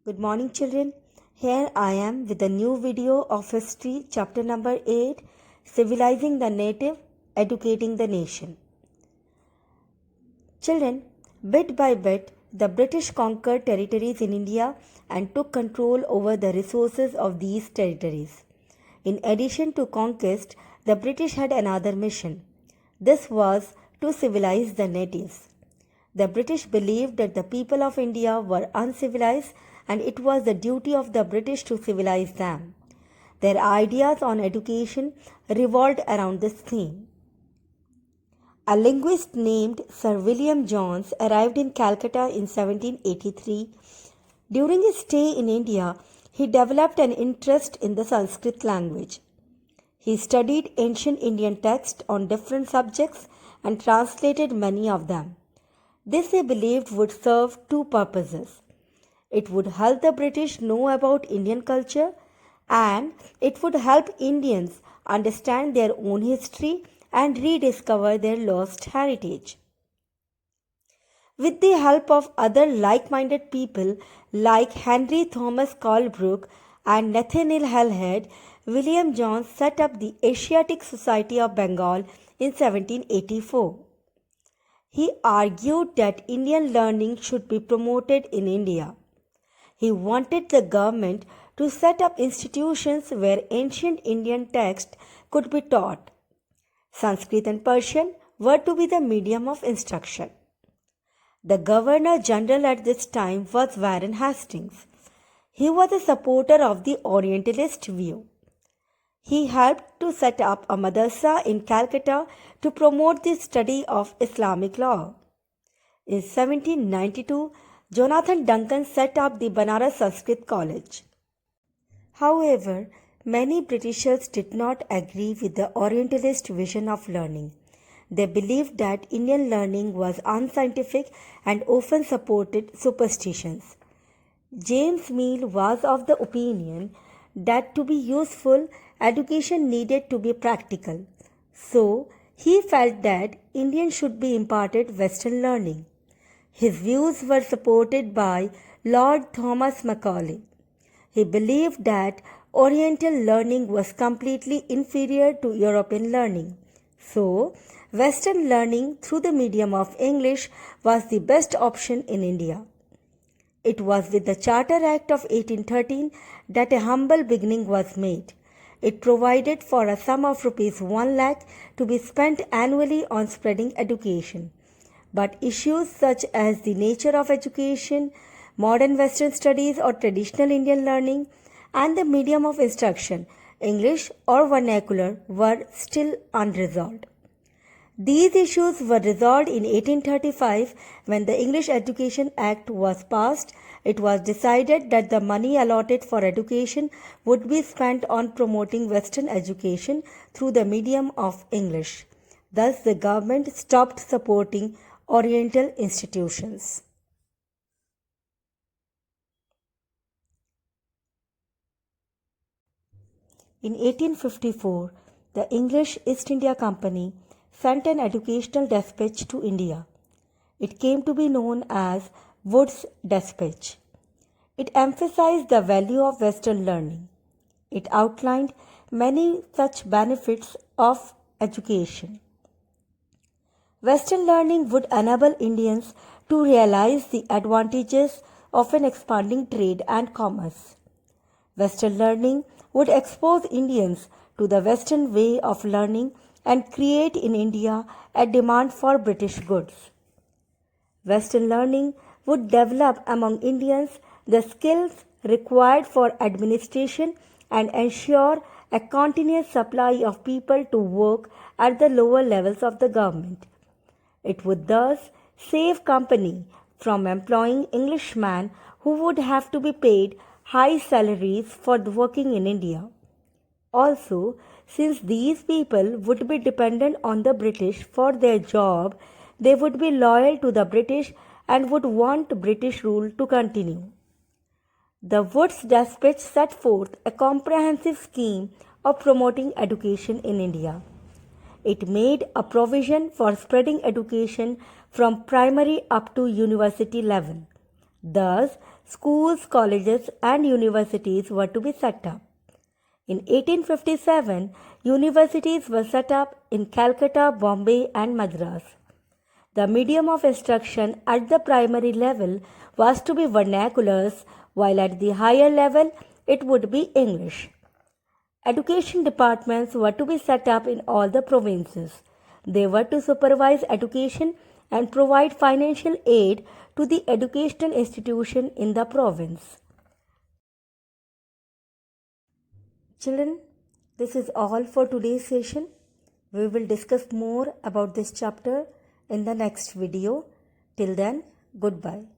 Good morning, children. Here I am with a new video of history, chapter number 8, Civilizing the Native, Educating the Nation. Children, bit by bit, the British conquered territories in India and took control over the resources of these territories. In addition to conquest, the British had another mission. This was to civilize the natives. The British believed that the people of India were uncivilized and it was the duty of the British to civilize them. Their ideas on education revolved around this theme. A linguist named Sir William Jones arrived in Calcutta in 1783. During his stay in India, he developed an interest in the Sanskrit language. He studied ancient Indian texts on different subjects and translated many of them. This he believed would serve two purposes. It would help the British know about Indian culture and it would help Indians understand their own history and rediscover their lost heritage. With the help of other like-minded people like Henry Thomas Colebrook and Nathaniel Halhed, William Jones set up the Asiatic Society of Bengal in 1784. He argued that Indian learning should be promoted in India. He wanted the government to set up institutions where ancient Indian texts could be taught. Sanskrit and Persian were to be the medium of instruction. The Governor General at this time was Warren Hastings. He was a supporter of the Orientalist view. He helped to set up a madrasa in Calcutta to promote the study of Islamic law. In 1792, Jonathan Duncan set up the Banaras Sanskrit College. However, many Britishers did not agree with the Orientalist vision of learning. They believed that Indian learning was unscientific and often supported superstitions. James Mill was of the opinion that to be useful, education needed to be practical. So, he felt that Indians should be imparted Western learning. His views were supported by Lord Thomas Macaulay. He believed that Oriental learning was completely inferior to European learning. So, Western learning through the medium of English was the best option in India. It was with the Charter Act of 1813 that a humble beginning was made. It provided for a sum of rupees 1 lakh to be spent annually on spreading education. But issues such as the nature of education, modern Western studies or traditional Indian learning, and the medium of instruction, English or vernacular, were still unresolved. These issues were resolved in 1835 when the English Education Act was passed. It was decided that the money allotted for education would be spent on promoting Western education through the medium of English. Thus, the government stopped supporting Oriental institutions. In 1854, the English East India Company sent an educational despatch to India. It came to be known as Wood's Despatch. It emphasized the value of Western learning. It outlined many such benefits of education. Western learning would enable Indians to realize the advantages of an expanding trade and commerce. Western learning would expose Indians to the Western way of learning and create in India a demand for British goods. Western learning would develop among Indians the skills required for administration and ensure a continuous supply of people to work at the lower levels of the government. It would thus save company from employing Englishmen who would have to be paid high salaries for working in India. Also, since these people would be dependent on the British for their job, they would be loyal to the British and would want British rule to continue. The Wood's Despatch set forth a comprehensive scheme of promoting education in India. It made a provision for spreading education from primary up to university level. Thus, schools, colleges, and universities were to be set up. In 1857, universities were set up in Calcutta, Bombay, and Madras. The medium of instruction at the primary level was to be vernaculars, while at the higher level it would be English. Education departments were to be set up in all the provinces. They were to supervise education and provide financial aid to the educational institution in the province. Children, this is all for today's session. We will discuss more about this chapter in the next video. Till then, goodbye.